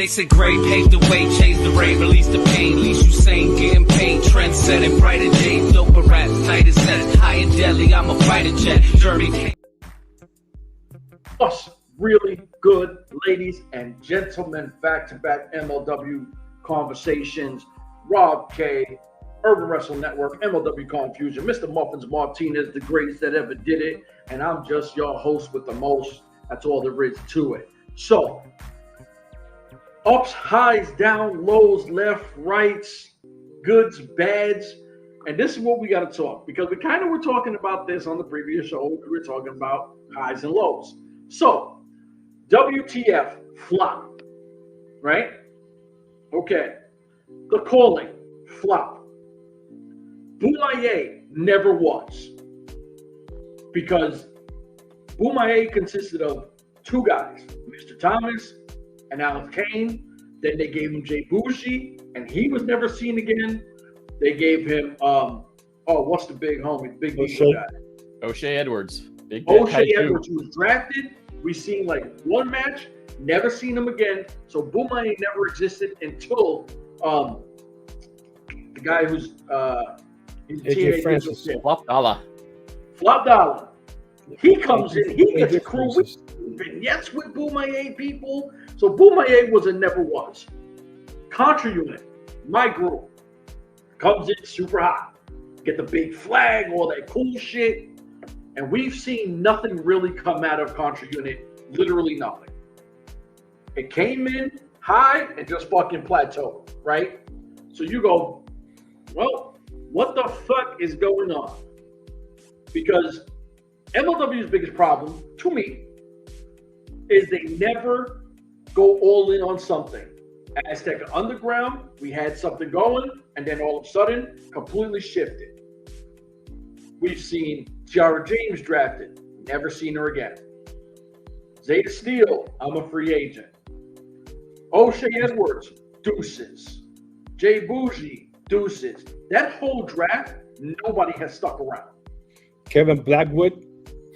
Basic grade, paved the way, changed the rate, released the pain. Least you sane, getting paid, trend setting, brighter days, doper rap, tighter sets, high in deli, I'm a fighter jet, journey. Plus, really good ladies and gentlemen, back-to-back MLW conversations. Rob K, Urban Wrestling Network, MLW Confusion, Mr. Muffins Martinez, the greatest that ever did it, and I'm just your host with the most. That's all there is to it. So, ups, highs, down, lows, left, rights, goods, bads, and this is what we got to talk, because we kind of were talking about this on the previous show. We were talking about highs and lows. So, WTF flop, right? Okay. The Calling flop. Bomaye never was, because Bomaye consisted of two guys, Mr. Thomas and Alex Kane. Then they gave him Jay Bougie, and he was never seen again. They gave him what's the big homie, big guy? O'Shea Edwards. O'Shea Edwards, who was drafted. We seen like one match, never seen him again. So Bomaye never existed until the guy who's AJ Francis. Flop Dollar. He comes in, he gets a crew with vignettes with Bomaye people. So Bomaye was and never was. Contra Unit, my group, comes in super hot. Get the big flag, all that cool shit. And we've seen nothing really come out of Contra Unit, literally nothing. It came in high and just fucking plateaued, right? So you go, well, what the fuck is going on? Because MLW's biggest problem, to me, is they never go all in on something. Aztec Underground, we had something going, and then all of a sudden, completely shifted. We've seen Tiara James drafted, never seen her again. Zeta Steel, I'm a free agent. O'Shea Edwards, deuces. Jay Bougie, deuces. That whole draft, nobody has stuck around. Kevin Blackwood.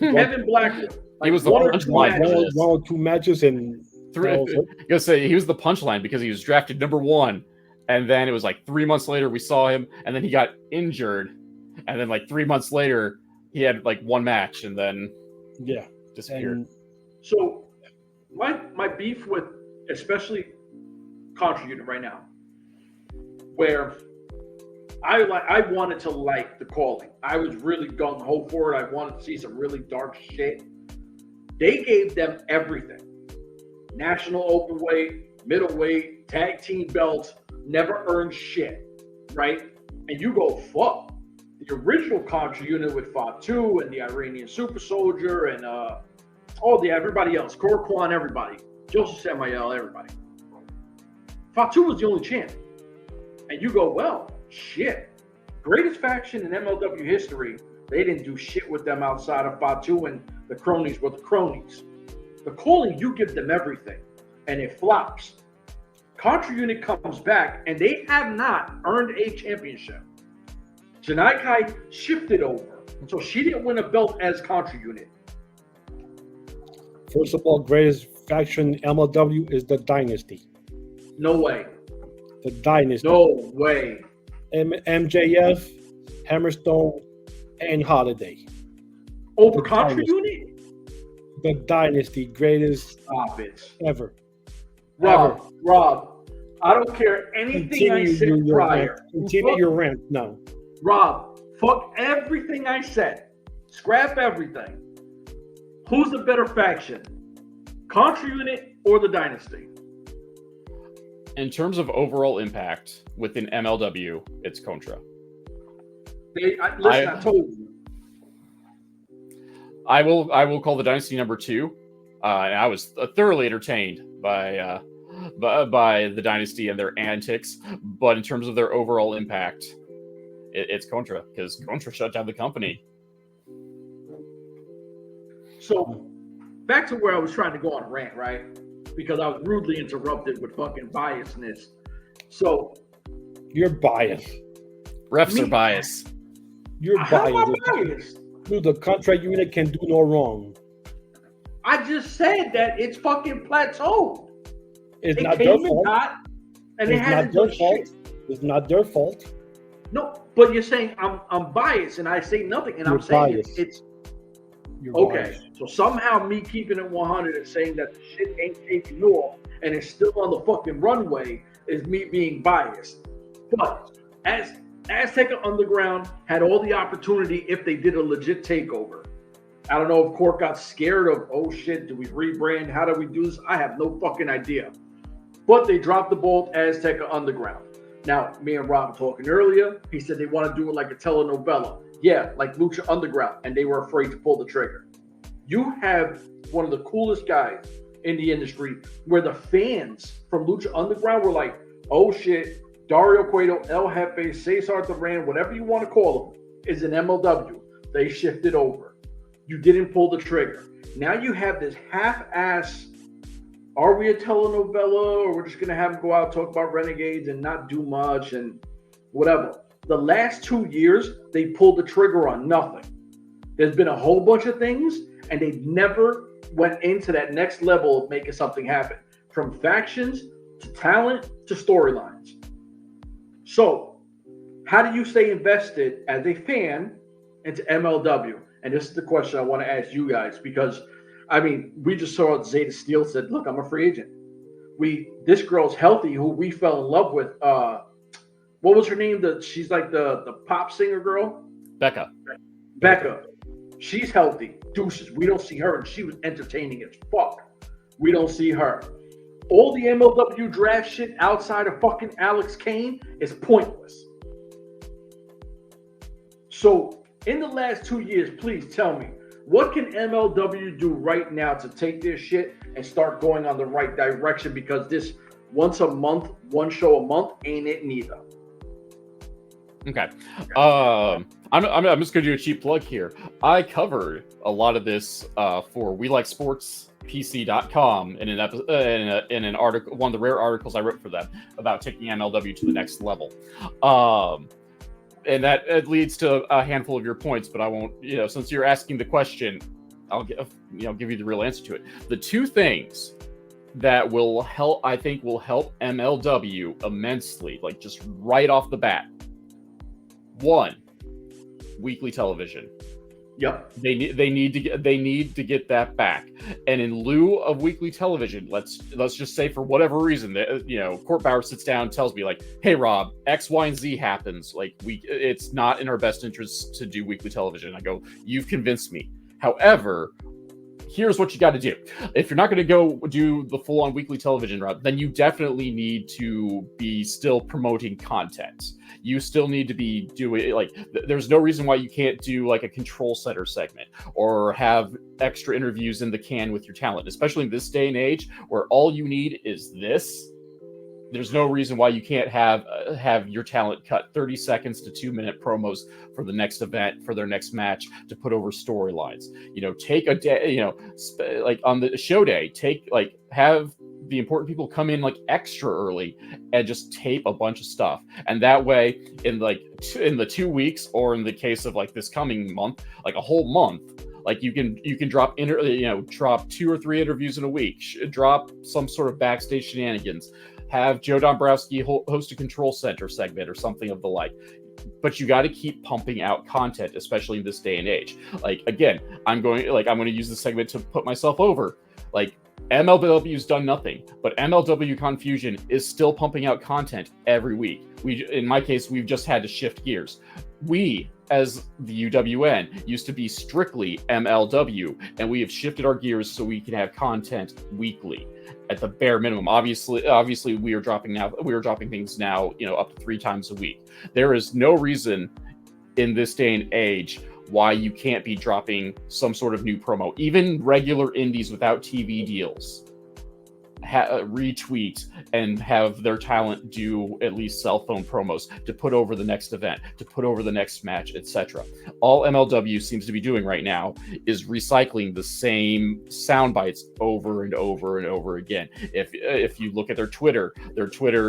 Like he was the punchline. One or two matches and I was gonna say he was the punchline because he was drafted number 1, and then it was like 3 months later we saw him, and then he got injured, and then like 3 months later he had like one match, and then disappeared. And so my beef with especially Contra Unit right now, where I wanted to like the Calling. I was really gung ho for it. I wanted to see some really dark shit. They gave them everything. National openweight, middleweight, tag team belts, never earned shit, right? And you go, fuck. The original Contra Unit with Fatu and the Iranian Super Soldier and everybody else, Ikuro Kwon, everybody, Josef, Samael, everybody. Fatu was the only champ. And you go, well, shit. Greatest faction in MLW history, they didn't do shit with them outside of Fatu, and the cronies were the cronies. The Calling, you give them everything, and it flops. Contra Unit comes back, and they have not earned a championship. Janai Kai shifted over, so she didn't win a belt as Contra Unit. First of all, greatest faction in MLW is the Dynasty. No way. The Dynasty. No way. MJF, Hammerstone, and Holiday. Over Contra Unit? The Dynasty, greatest ever. Rob, I don't care anything I said prior. Continue your rant now. Rob, fuck everything I said. Scrap everything. Who's the better faction? Contra Unit or the Dynasty? In terms of overall impact within MLW, it's Contra. I told you. I will call the Dynasty number 2. And I was thoroughly entertained by the Dynasty and their antics. But in terms of their overall impact, it's Contra, because Contra shut down the company. So, back to where I was trying to go on a rant, right? Because I was rudely interrupted with fucking biasness. So, you're biased. Refs are biased. You're How am I biased. biased? Dude, the contract unit can do no wrong. I just said that it's fucking plateaued. It's They not came their and fault. got, and they It's not hadn't their done fault. shit. It's not their fault. No, but you're saying I'm biased and I say nothing, and You're I'm saying biased. it's You're okay. biased. So somehow me keeping it 100 and saying that the shit ain't taking off and it's still on the fucking runway is me being biased. But as Azteca Underground had all the opportunity if they did a legit takeover. I don't know if Court got scared of, oh shit, do we rebrand? How do we do this? I have no fucking idea. But they dropped the ball at Azteca Underground. Now, me and Rob were talking earlier. He said they want to do it like a telenovela. Yeah, like Lucha Underground, and they were afraid to pull the trigger. You have one of the coolest guys in the industry where the fans from Lucha Underground were like, oh shit, Dario Cueto, El Jefe, Cesar Duran, whatever you want to call him, is an MLW. They shifted over. You didn't pull the trigger. Now you have this half-ass, are we a telenovela, or we're just going to have them go out and talk about Renegades and not do much and whatever. The last 2 years, they pulled the trigger on nothing. There's been a whole bunch of things, and they never went into that next level of making something happen. From factions to talent to storylines. So, how do you stay invested as a fan into MLW? And this is the question I want to ask you guys because, I mean, we just saw Zeta Steel said, look, I'm a free agent. This girl's healthy who we fell in love with. What was her name? She's like the pop singer girl? Becca. She's healthy. Deuces. We don't see her, and she was entertaining as fuck. We don't see her. All the MLW draft shit outside of fucking Alex Kane is pointless. So, in the last 2 years, please tell me, what can MLW do right now to take this shit and start going on the right direction? Because this once a month, one show a month ain't it neither. Okay. I'm just going to do a cheap plug here. I covered a lot of this for WeLikeSportsPC.com in an article, one of the rare articles I wrote for them about taking MLW to the next level. And that leads to a handful of your points, but I won't, since you're asking the question, I'll give you the real answer to it. The two things that will help, I think, will help MLW immensely, like just right off the bat. One, weekly television. Yep. They need to get that back. And in lieu of weekly television, let's just say for whatever reason that Court Bauer sits down and tells me like, hey Rob, X, Y, and Z happens. Like it's not in our best interest to do weekly television. I go, you've convinced me. However, here's what you got to do. If you're not going to go do the full-on weekly television route, then you definitely need to be still promoting content. You still need to be doing, like, there's no reason why you can't do, like, a control center segment or have extra interviews in the can with your talent, especially in this day and age where all you need is this. There's no reason why you can't have your talent cut 30 seconds to 2-minute promos for the next event, for their next match, to put over storylines. Take a day, like on the show day, have the important people come in like extra early and just tape a bunch of stuff. And that way, in the 2 weeks, or in the case of like this coming month, like a whole month, like you can drop drop 2 or 3 interviews in a week, drop some sort of backstage shenanigans. Have Joe Dombrowski host a control center segment or something of the like. But you got to keep pumping out content, especially in this day and age. Like, again, I'm going to use this segment to put myself over. Like, MLW's done nothing, but MLW Confusion is still pumping out content every week. In my case, we've just had to shift gears. We, as the UWN, used to be strictly MLW, and we have shifted our gears so we can have content weekly at the bare minimum. Obviously, we are dropping things now, up to 3 times a week. There is no reason in this day and age why you can't be dropping some sort of new promo. Even regular indies without TV deals retweet and have their talent do at least cell phone promos to put over the next event, to put over the next match, etc. All MLW seems to be doing right now is recycling the same sound bites over and over and over again. If you look at their Twitter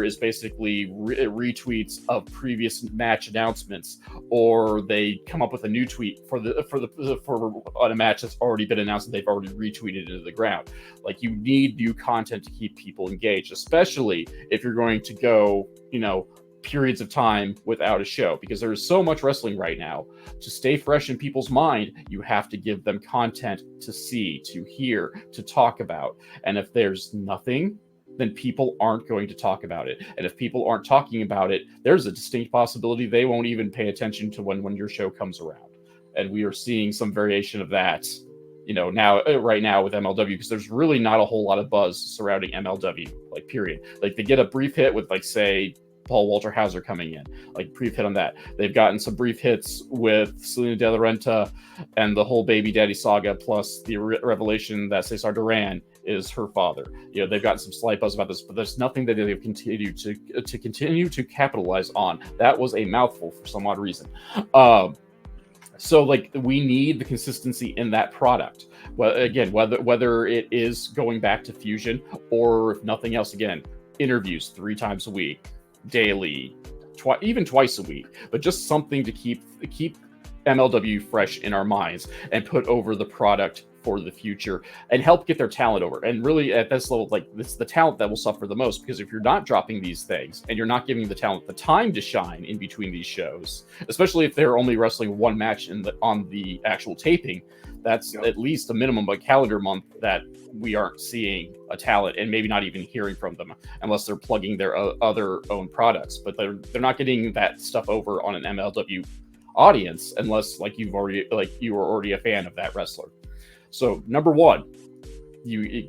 is basically retweets of previous match announcements, or they come up with a new tweet for on a match that's already been announced and they've already retweeted it to the ground. Like, you need new content to to keep people engaged, especially if you're going to go, periods of time without a show, because there is so much wrestling right now. To stay fresh in people's mind, you have to give them content to see, to hear, to talk about. And if there's nothing, then people aren't going to talk about it. And if people aren't talking about it, there's a distinct possibility they won't even pay attention to when your show comes around. And we are seeing some variation of that, right now with MLW, because there's really not a whole lot of buzz surrounding MLW, period. They get a brief hit with, say, Paul Walter Hauser coming in, brief hit on that. They've gotten some brief hits with Salina de la Renta and the whole baby daddy saga, plus the revelation that Cesar Duran is her father. They've gotten some slight buzz about this, but there's nothing that they've continued to capitalize on. That was a mouthful for some odd reason. So we need the consistency in that product. Well, again, whether it is going back to Fusion, or if nothing else, again, interviews 3 times a week, daily, even twice a week, but just something to keep MLW fresh in our minds and put over the product for the future and help get their talent over. And really at this level, it's the talent that will suffer the most, because if you're not dropping these things and you're not giving the talent the time to shine in between these shows, especially if they're only wrestling 1 match on the actual taping, that's at least a minimum of a calendar month that we aren't seeing a talent, and maybe not even hearing from them unless they're plugging their other own products. But they're not getting that stuff over on an MLW audience unless you were already a fan of that wrestler. So number 1,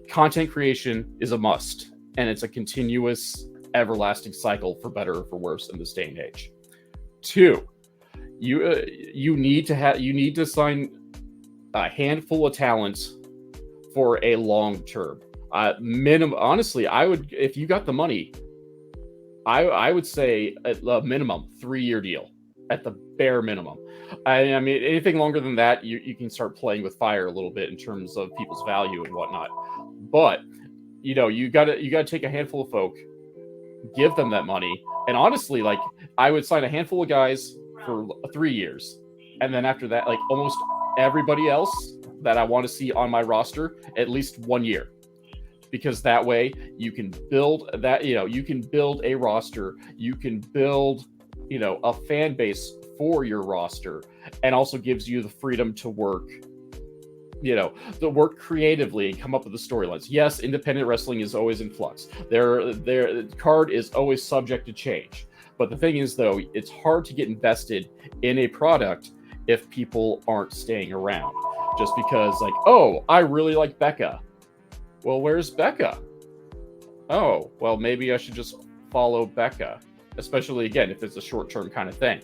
content creation is a must, and it's a continuous, everlasting cycle, for better or for worse, in this day and age. 2, you need to sign a handful of talent for a long term. Minimum, honestly, I would, if you got the money, I would say at the minimum 3-year deal at the bare minimum. I mean, anything longer than that, you can start playing with fire a little bit in terms of people's value and whatnot. But you gotta take a handful of folk, give them that money, and honestly, I would sign a handful of guys for 3 years, and then after that, almost everybody else that I want to see on my roster at least 1 year, because that way you can build that, you can build a roster, you can build, a fan base for your roster, and also gives you the freedom to work, to work creatively and come up with the storylines. Yes, independent wrestling is always in flux. Their card is always subject to change. But the thing is, though, it's hard to get invested in a product if people aren't staying around. Just because, oh, I really like Becca. Well, where's Becca? Oh, well, maybe I should just follow Becca. Especially, again, if it's a short-term kind of thing.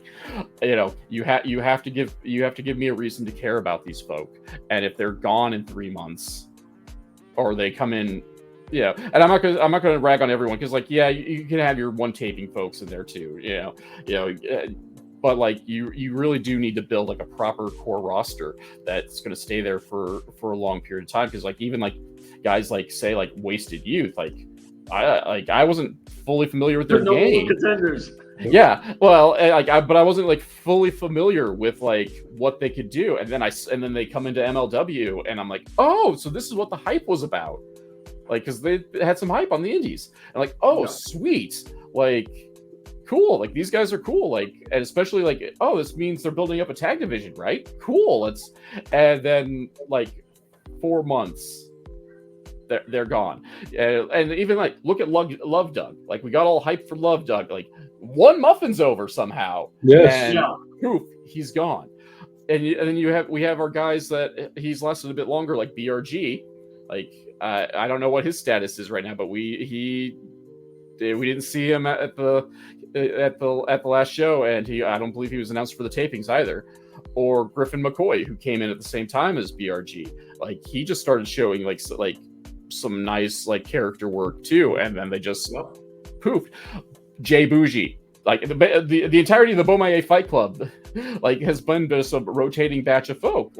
You have to give me a reason to care about these folk. And if they're gone in 3 months, or they come in, and I'm not gonna rag on everyone, because you can have your one taping folks in there too, but you really do need to build a proper core roster that's going to stay there for a long period of time. Because even guys say Wasted Youth, I wasn't fully familiar with their game. Contenders. Yeah, well, but I wasn't fully familiar with what they could do, and then they come into MLW, and I'm oh, so this is what the hype was about, because they had some hype on the indies, and sweet, cool, these guys are cool, and especially oh, this means they're building up a tag division, right? Cool, and then 4 months. They're gone, and even look at Love Doug. We got all hyped for Love Doug. 1 muffin's over somehow. Yes, and poof, he's gone. And then we have our guys that he's lasted a bit longer, like BRG. I don't know what his status is right now, but we didn't see him at the last show, and I don't believe he was announced for the tapings either. Or Griffin McCoy, who came in at the same time as BRG. He just started showing some nice character work too, and then they just poofed. Jay Bougie, the entirety of the Bomaye Fight Club, has been just a rotating batch of folk.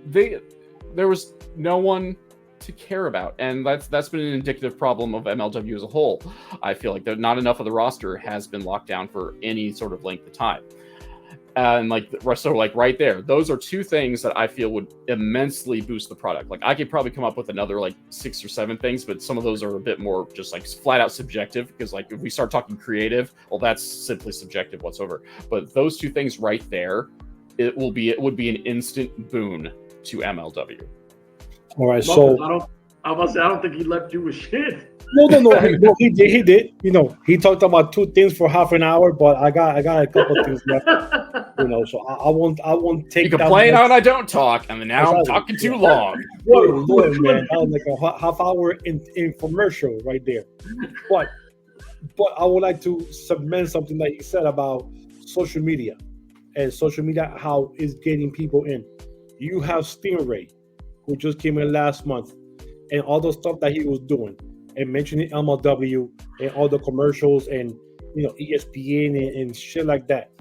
There was no one to care about, and that's been an indicative problem of MLW as a whole. I feel not enough of the roster has been locked down for any sort of length of time. And like so like right there, those are two things that I feel would immensely boost the product. Like I could probably come up with another like 6 or 7 things, but some of those are a bit more just like flat out subjective, because like if we start talking creative, well, that's simply subjective whatsoever. But those two things right there, it would be an instant boon to MLW. All right, so I don't think he left you with shit. No, he did. You know, he talked about 2 things for half an hour, but I got a couple of things left. You know, so I won't take. You complain out I don't talk, and now I'm talking too long. Lord, man, that was like a half-hour infomercial right there. But I would like to cement something that you said about social media, and social media, how it's getting people in. You have Stingray, who just came in last month, and all the stuff that he was doing, and mentioning MLW and all the commercials and, you know, ESPN and shit like that.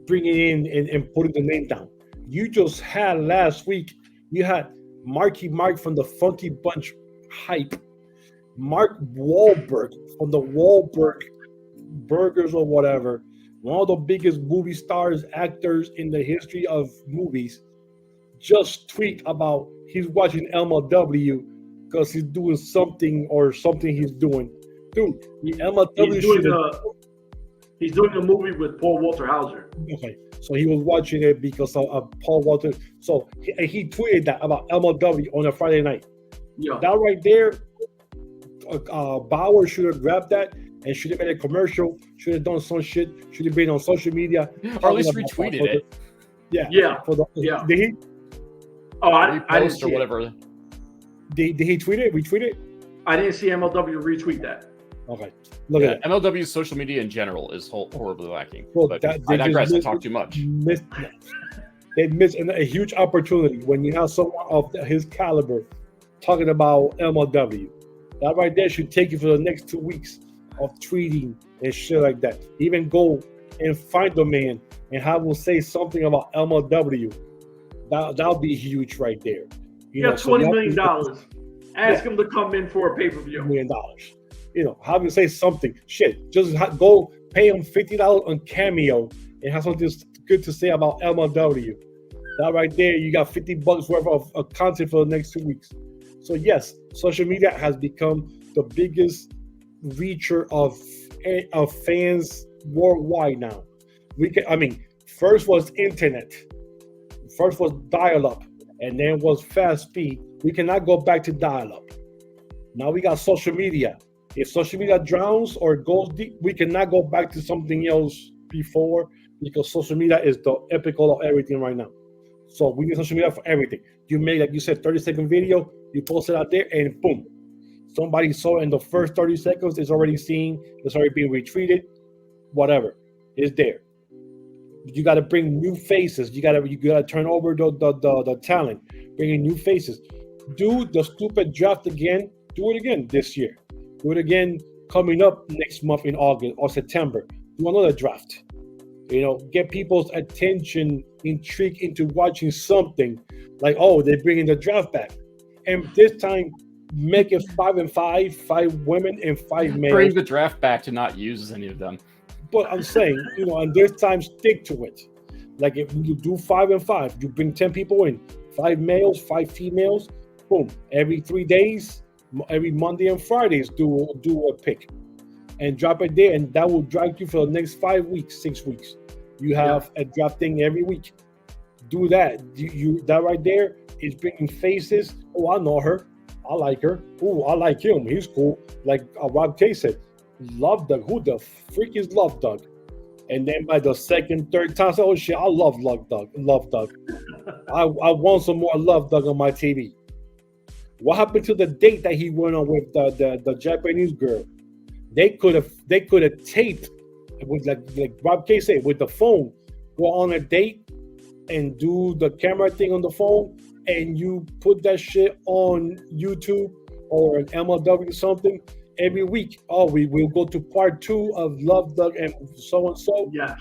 Bringing in and putting the name down. You just had last week, you had Marky Mark from the Funky Bunch hype. Mark Wahlberg from the Wahlberg Burgers or whatever. One of the biggest movie stars, actors in the history of movies, just tweet about he's watching MLW because he's doing something he's doing. Dude, the MLW he's doing a movie with Paul Walter Hauser. Okay, so he was watching it because of Paul Walter. So he tweeted that about MLW on a Friday night. Yeah. That right there, Bauer should have grabbed that and should have made a commercial, should have done some shit, should have been on social media. Or at least retweeted it. Yeah. Yeah. Did he? Oh, I didn't see or whatever. It. Did he tweet it? Retweet it? I didn't see MLW retweet that. Okay. Look at that. MLW's social media in general is horribly lacking. Well, but I digress. I talk too much. They missed a huge opportunity when you have someone of his caliber talking about MLW. That right there should take you for the next 2 weeks of tweeting and shit like that. Even go and find the man and have him say something about MLW. That'll be huge right there. You have $20 million. Ask him to come in for a pay-per-view. $1 million. You know, have him say something. Shit, just go pay him $50 on Cameo and have something good to say about MLW. That right there, you got $50 worth of content for the next 2 weeks. So yes, social media has become the biggest reacher of fans worldwide now. First was internet, first was dial-up, and then was fast speed. We cannot go back to dial-up. Now we got social media. If social media drowns or goes deep, we cannot go back to something else before, because social media is the epical of everything right now. So we need social media for everything. You make, like you said, 30-second video, you post it out there, and boom. Somebody saw it in the first 30 seconds, it's already seen, it's already being retweeted, whatever. It's there. You got to bring new faces. You got to turn over the talent, bring in new faces. Do the stupid draft again. Do it again this year. Do it again coming up next month in August or September. Do another draft. You know, get people's attention, intrigue into watching something. Like, oh, they're bringing the draft back, and this time make it 5 and 5, 5 women and 5 men. Bring the draft back to not use any of them. But I'm saying, you know, and this time stick to it. Like if you do 5 and 5, you bring 10 people in, 5 males, 5 females, boom. Every 3 days, every Monday and Fridays, do a pick and drop it there, and that will drag you for the next 5 weeks, 6 weeks. You have a draft thing every week. Do that. You that right there is bringing faces. Oh, I know her. I like her. Oh, I like him. He's cool. Like Rob K said, Love Doug. Who the freak is Love Doug? And then by the second, third time, say, oh shit, I love Love Doug. I want some more Love Doug on my TV. What happened to the date that he went on with the Japanese girl? They could have taped with like Rob K said, with the phone, go on a date and do the camera thing on the phone, and you put that shit on YouTube or an MLW something every week. Oh, we will go to part 2 of Love Doug and so. Yeah.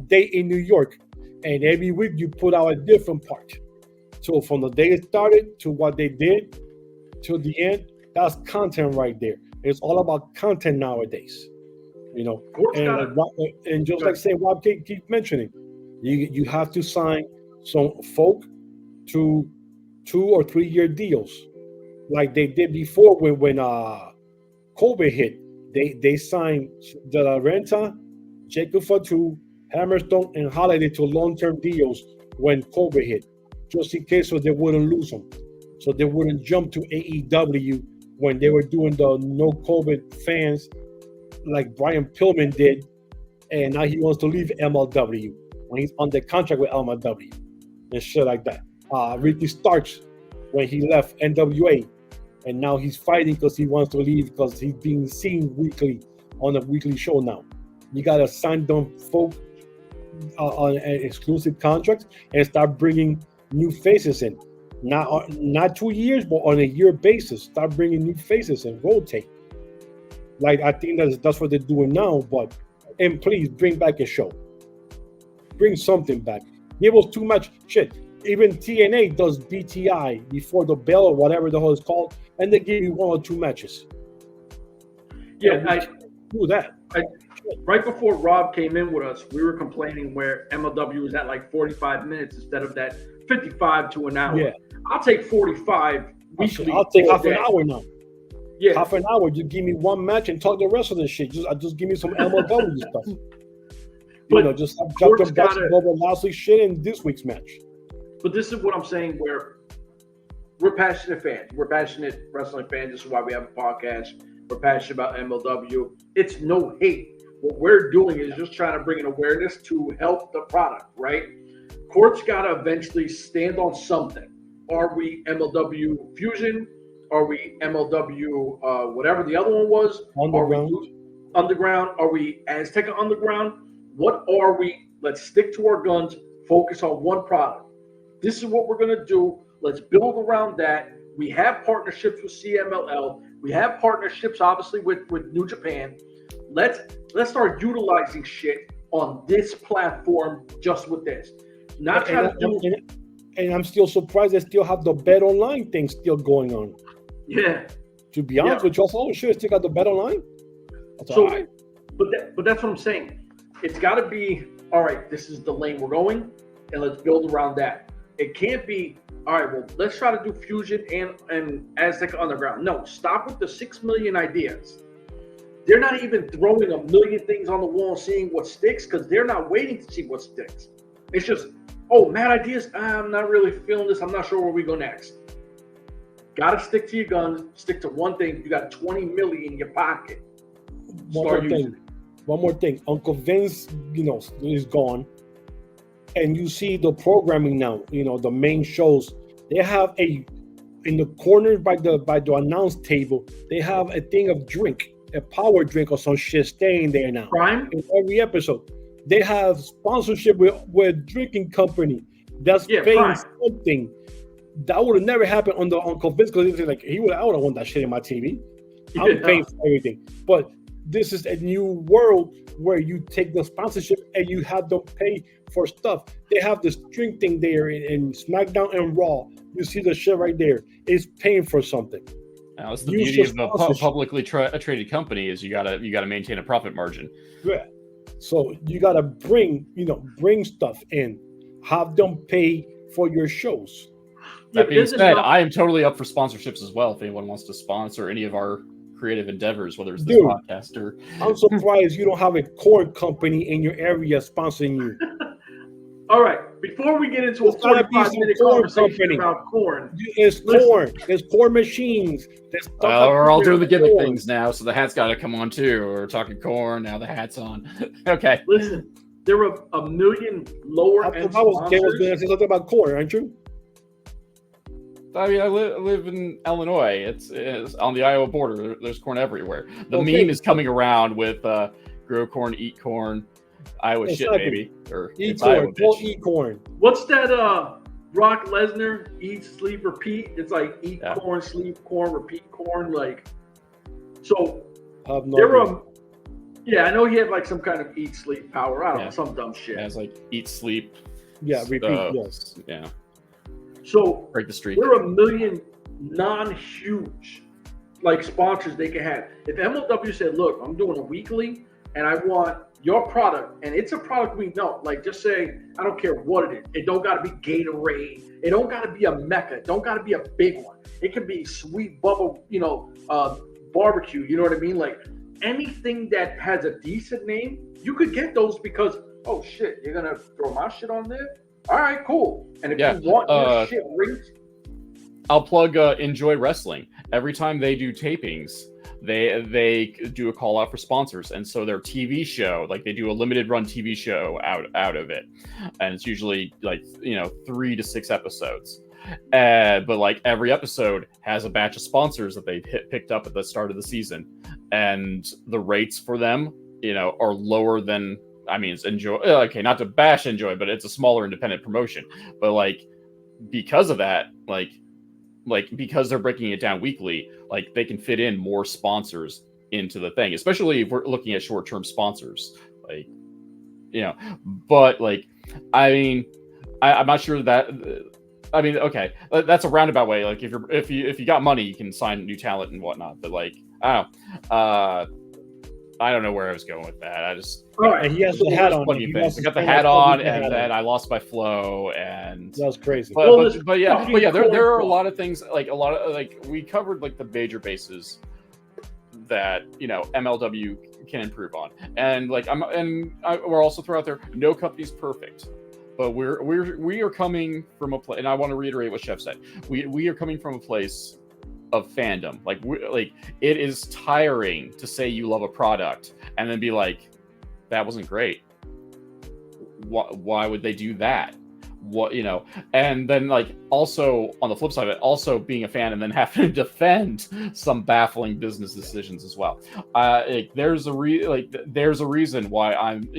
Date in New York, and every week you put out a different part. So from the day it started to what they did to the end, that's content right there. It's all about content nowadays. You know, Court's and just like say Rob keep mentioning, you have to sign some folk to 2 or 3 year deals, like they did before when COVID hit. They signed the renta, Jacob for 2, Hammerstone, and Holiday to long-term deals when COVID hit, just in case so they wouldn't lose them, so they wouldn't jump to AEW when they were doing the no COVID fans like Brian Pillman did, and now he wants to leave MLW when he's under contract with MLW and shit like that. Ricky Starks when he left N.W.A. and now he's fighting because he wants to leave because he's being seen weekly on a weekly show now. You gotta sign them folk on an exclusive contract and start bringing new faces in. Not 2 years, but on a year basis. Start bringing new faces and rotate. Like I think that's what they're doing now. And please bring back a show. Bring something back. Give us too much shit. Even TNA does BTI before the bell or whatever the hell it's called, and they give you 1 or 2 matches. Yeah, I do that. Right before Rob came in with us, we were complaining where MLW was at like 45 minutes instead of that 55 to an hour. Yeah. I'll take 45 weekly. I'll take half an hour now. Yeah, half an hour. Just give me 1 match and talk the rest of the shit. Just give me some MLW stuff. Just drop the basketball last week's shit in this week's match. But this is what I'm saying, where we're passionate fans. We're passionate wrestling fans. This is why we have a podcast. We're passionate about MLW. It's no hate. What we're doing is just trying to bring an awareness to help the product, right? Court's got to eventually stand on something. Are we MLW Fusion? Are we MLW whatever the other one was? Underground? Are we Azteca Underground? What are we? Let's stick to our guns. Focus on one product. This is what we're going to do. Let's build around that. We have partnerships with CMLL. We have partnerships, obviously, with New Japan. Let's start utilizing shit on this platform just with this. And I'm still surprised they still have the Bet Online thing still going on. Yeah. To be honest with you, oh shit, still got the Bet Online. Right. But that's what I'm saying. It's got to be, all right, this is the lane we're going, and let's build around that. It can't be, all right, well, let's try to do Fusion and Azteca Underground. No, stop with the 6 million ideas. They're not even throwing a million things on the wall and seeing what sticks because they're not waiting to see what sticks. It's just, mad ideas. I'm not really feeling this. I'm not sure where we go next. Got to stick to your guns. Stick to one thing. You got 20 million in your pocket. One more thing. Uncle Vince, is gone. And you see the programming now, the main shows, they have in the corner by the announce table, they have a thing of drink, a power drink or some shit staying there now. Prime? In every episode. They have sponsorship with drinking company that's paying Prime. Something. That would have never happened on the Uncle Vince because I would have won that shit in my TV. I'm paying for everything. But this is a new world where you take the sponsorship and you have them pay for stuff. They have this drink thing there in SmackDown and Raw. You see the shit right there. It's paying for something. Now, it's the beauty of a publicly traded company is you gotta maintain a profit margin. Yeah. So you gotta bring stuff in, have them pay for your shows. That being said, I am totally up for sponsorships as well. If anyone wants to sponsor any of our creative endeavors, whether it's this podcast or... I'm surprised you don't have a corn company in your area sponsoring you. All right, before we get into a 45-minute conversation about corn. It's corn. There's corn machines. We're all doing the gimmick things now, so the hat's got to come on too. We're talking corn, now the hat's on. Okay. Listen, there were a million lower-end sponsors. I was going to say something about corn, aren't you? I mean, I live in Illinois. It's on the Iowa border. There's corn everywhere. The meme is coming around with grow corn, eat corn, Iowa shit, baby. Or eat corn, eat corn. What's that Brock Lesnar, eat, sleep, repeat? It's like eat corn, sleep, corn, repeat corn. Like, so there were, I know he had like some kind of eat, sleep power. I don't know, some dumb shit. Yeah, it's like eat, sleep. Yeah, repeat, yes. Yeah. So break the streak. There are a million non-huge like sponsors they could have. If MLW said, "Look, I'm doing a weekly. and I want your product, and it's a product we know. Like, just say, I don't care what it is. It don't got to be Gatorade. It don't got to be a Mecca. It don't got to be a big one. It can be Sweet Bubba, barbecue. You know what I mean? Like, anything that has a decent name, you could get those because, oh shit, you're gonna throw my shit on there? All right, cool. And if you want your shit rings, I'll plug Enjoy Wrestling. Every time they do tapings, they do a call out for sponsors, and so their TV show, like they do a limited run TV show out of it, and it's usually like 3 to 6 episodes. But like every episode has a batch of sponsors that they picked up at the start of the season, and the rates for them, are lower than. I mean, it's Enjoy. Okay, not to bash Enjoy, but it's a smaller independent promotion. But like because of that, like because they're breaking it down weekly, like they can fit in more sponsors into the thing, especially if we're looking at short-term sponsors, like, but like, I mean, I'm not sure that, I mean, okay, that's a roundabout way. Like if you got money, you can sign new talent and whatnot, but like, I don't know where I was going with that. I just, and he has the hat on. I got the hat on, and then I lost my flow, and that was crazy. But yeah, there are a lot of things, like we covered like the major bases that MLW can improve on, and like we're also throw out there, no company's perfect, but we are coming from a place, and I want to reiterate what Chef said. We are coming from a place of fandom. Like it is tiring to say you love a product and then be like, that wasn't great. Why would they do that? And then like also on the flip side of it, also being a fan and then having to defend some baffling business decisions as well. There's a reason why I'm,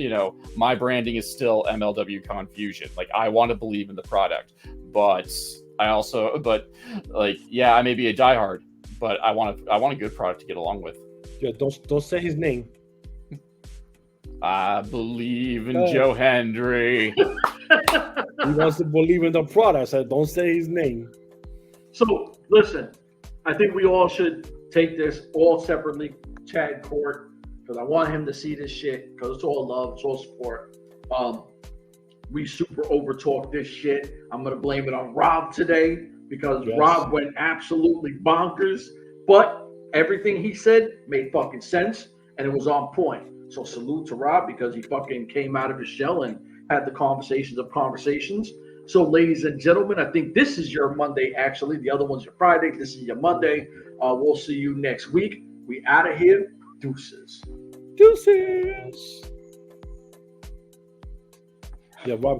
my branding is still MLW Confusion. Like I want to believe in the product, but I may be a diehard, but I want a good product to get along with. Yeah, don't say his name. I believe in Joe Hendry. He wants to believe in the product, so don't say his name. So listen, I think we all should take this all separately, Chad Court, because I want him to see this shit, because it's all love, it's all support. We super overtalk this shit. I'm going to blame it on Rob today because Rob went absolutely bonkers. But everything he said made fucking sense and it was on point. So salute to Rob because he fucking came out of his shell and had the conversations of conversations. So ladies and gentlemen, I think this is your Monday actually. The other one's your Friday. This is your Monday. We'll see you next week. We out of here. Deuces. Deuces. Yeah, Rob.